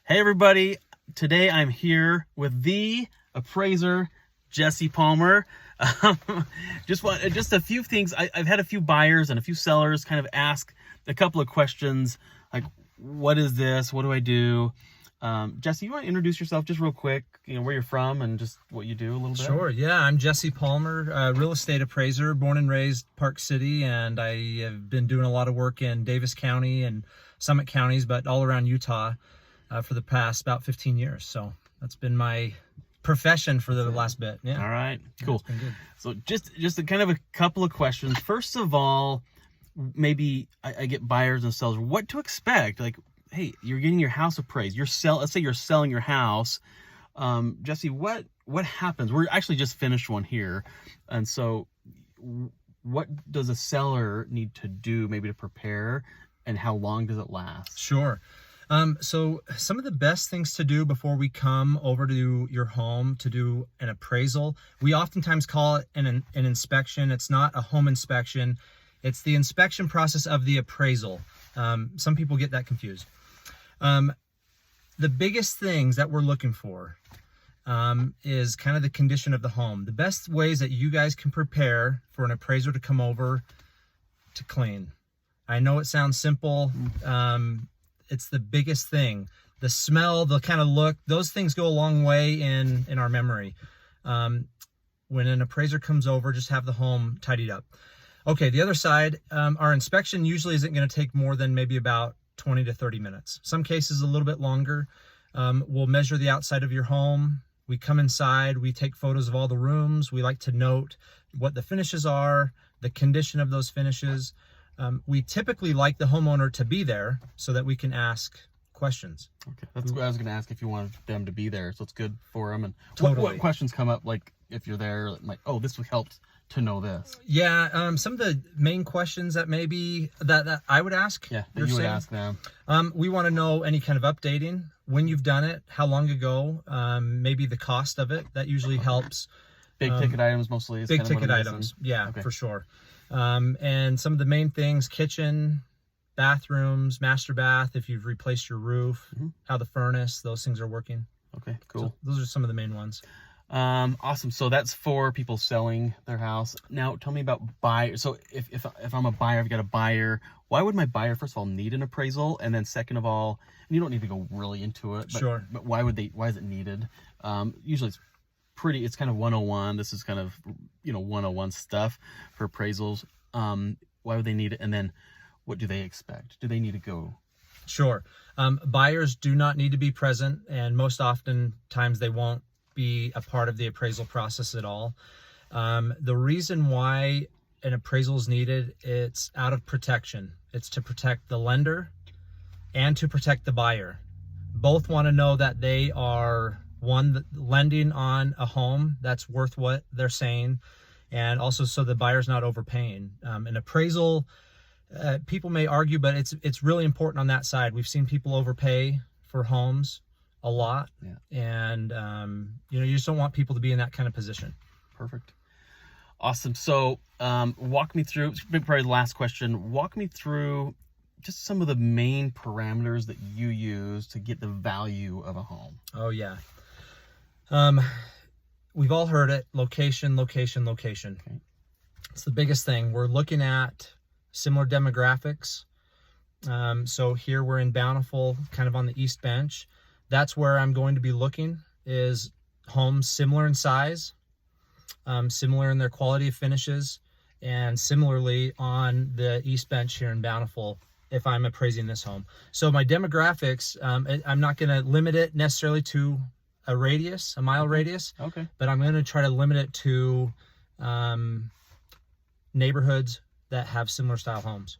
Hey everybody, today I'm here with the appraiser, Jesse Palmer. Just a few things. I've had a few buyers and a few sellers kind of ask a couple of questions like, what is this? What do I do? Jesse, you want to introduce yourself just real quick, where you're from and just what you do a little bit? Sure, yeah, I'm Jesse Palmer, real estate appraiser, born and raised Park City, and I have been doing a lot of work in Davis County and Summit counties, but all around Utah for the past about 15 years. So that's been my profession for the last bit. Yeah. All right, cool. Yeah, it's been good. So just a kind of a couple of questions. First of all, maybe I get buyers and sellers, what to expect? Like, hey, you're getting your house appraised. Let's say you're selling your house. Jesse, what happens? We're actually just finished one here. And so what does a seller need to do maybe to prepare, and how long does it last? Sure. So some of the best things to do before we come over to your home to do an appraisal, we oftentimes call it an inspection. It's not a home inspection. It's the inspection process of the appraisal. Some people get that confused. The biggest things that we're looking for is kind of the condition of the home. The best ways that you guys can prepare for an appraiser to come over to clean. I know it sounds simple. It's the biggest thing. The smell, the kind of look, those things go a long way in our memory. When an appraiser comes over, just have the home tidied up. Okay, the other side, our inspection usually isn't going to take more than maybe about 20 to 30 minutes. Some cases a little bit longer. We'll measure the outside of your home. We come inside, we take photos of all the rooms. We like to note what the finishes are, the condition of those finishes. We typically like the homeowner to be there so that we can ask questions. Okay, that's what I was going to ask, if you wanted them to be there, so it's good for them. And Totally. what questions come up, like if you're there, like, oh, this would help to know this? Yeah, some of the main questions that maybe that I would ask. Yeah, that you would ask them. We want to know any kind of updating, when you've done it, how long ago, maybe the cost of it. That usually helps. Big ticket items mostly. Is big kind of ticket what I'm items, guessing. yeah, Okay. for sure. And some of the main things: kitchen, bathrooms, master bath, if you've replaced your roof, how the furnace, those things are working. Okay, cool. So those are some of the main ones. Awesome. So that's for people selling their house. Now tell me about buyer. So if I'm a buyer, I've got a buyer. Why would my buyer, first of all, need an appraisal? And then second of all, and you don't need to go really into it, but, Sure. but why is it needed? Usually it's kind of 101. This is kind of, 101 stuff for appraisals. Why would they need it? And then what do they expect? Do they need to go? Sure. Buyers do not need to be present, and most often times they won't be a part of the appraisal process at all. The reason why an appraisal is needed, it's out of protection. It's to protect the lender and to protect the buyer. Both want to know that they are, one, lending on a home that's worth what they're saying, and also so the buyer's not overpaying. An appraisal, people may argue, but it's really important on that side. We've seen people overpay for homes a lot. Yeah. And you just don't want people to be in that kind of position. Perfect. Awesome. So walk me through, probably the last question, walk me through just some of the main parameters that you use to get the value of a home. Oh yeah. We've all heard it: location, location, location. Okay. It's the biggest thing. We're looking at similar demographics. So here we're in Bountiful, kind of on the East Bench. That's where I'm going to be looking, is homes similar in size, similar in their quality of finishes, and similarly on the East Bench here in Bountiful if I'm appraising this home. So my demographics, I'm not going to limit it necessarily to a mile radius, Okay. but I'm going to try to limit it to neighborhoods that have similar style homes.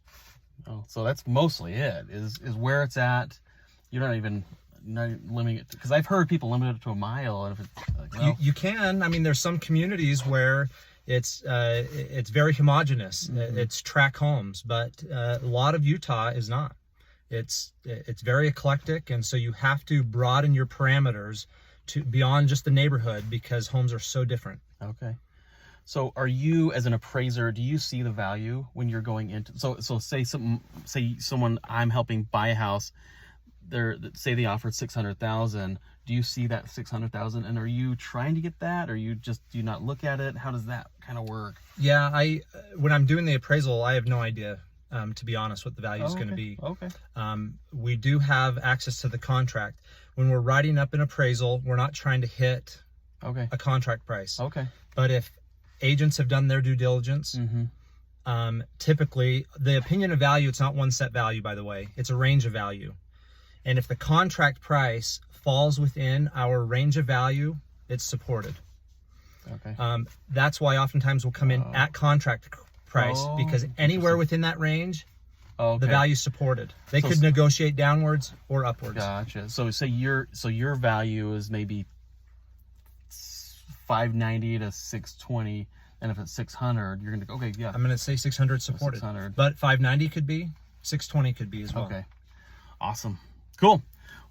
Oh, so that's mostly it, is where it's at. You're not limiting it, because I've heard people limit it to a mile, and if it's like, well, You can. I mean, there's some communities where it's very homogeneous. It's tract homes, but a lot of Utah is not. It's very eclectic, and so you have to broaden your parameters to beyond just the neighborhood, because homes are so different. okay. So are you, as an appraiser, do you see the value when you're going into, so say someone I'm helping buy a house, say they offered 600,000, do you see that 600,000 and are you trying to get that, or do you not look at it? How does that kind of work? Yeah, when I'm doing the appraisal, I have no idea, to be honest, what the value is going to be. Okay. We do have access to the contract. When we're writing up an appraisal, we're not trying to hit a contract price. Okay. But if agents have done their due diligence, typically the opinion of value, it's not one set value, by the way, it's a range of value. And if the contract price falls within our range of value, it's supported. Okay. That's why oftentimes we'll come in at contract price, because anywhere within that range, the value's supported. They could negotiate downwards or upwards. Gotcha. So say your value is maybe 590 to 620, and if it's 600, you're gonna I'm gonna say 600 supported. 600. But 590 could be, 620 could be as well. Okay. Awesome. Cool.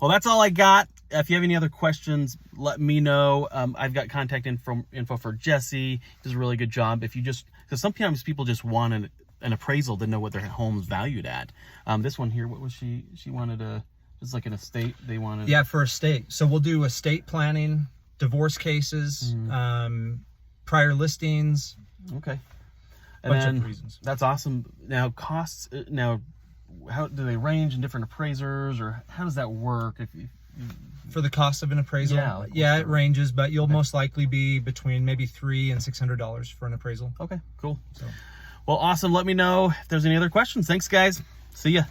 Well, that's all I got. If you have any other questions, let me know. I've got contact info for Jesse. He does a really good job. Because sometimes people just want an appraisal to know what their home's valued at. This one here, what was she wanted it's like an estate they wanted. Yeah, for estate. So we'll do estate planning, divorce cases, prior listings. Okay. And bunch then, of reasons. That's awesome. Now costs, how do they range in different appraisers, or how does that work? For the cost of an appraisal? Yeah, it ranges, but you'll most likely be between maybe $300 and $600 for an appraisal. Okay, cool. Well, awesome. Let me know if there's any other questions. Thanks, guys. See ya.